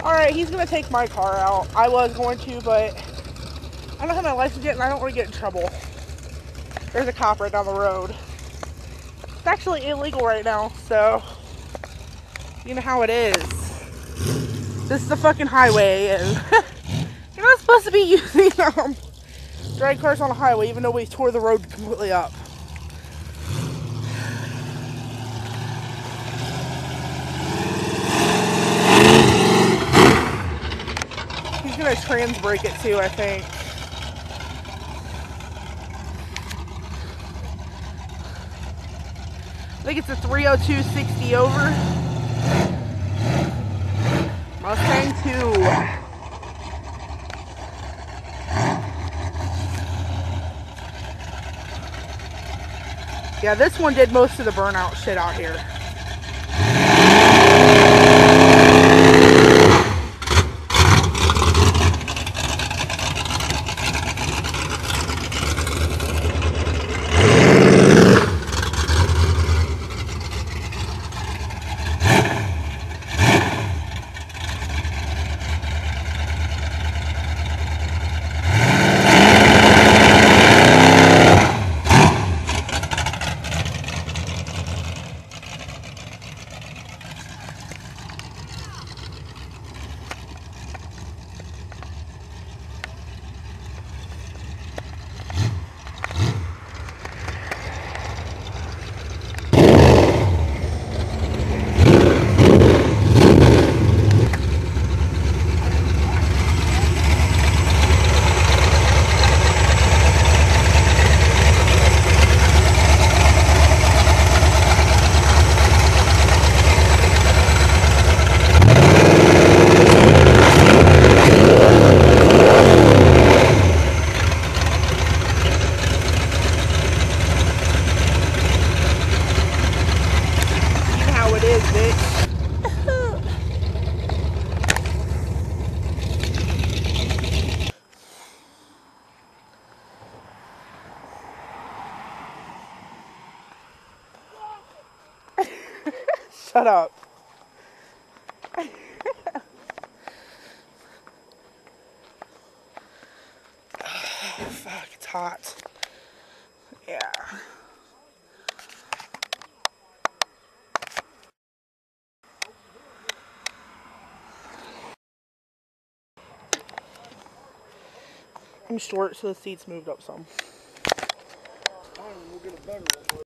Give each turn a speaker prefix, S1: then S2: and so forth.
S1: Alright, he's going to take my car out. I was going to, but I don't have my license yet and I don't want to get in trouble. There's a cop right down the road. It's actually illegal right now, so you know how it is. This is a fucking highway and you're not supposed to be using drag cars on a highway even though we tore the road completely up. He's gonna trans brake it too, I think. I think it's a 302-60 over. Mustang 2. Yeah, this one did most of the burnout shit out here. Shut up. Fuck, it's hot. Yeah. I'm short, so the seats moved up some.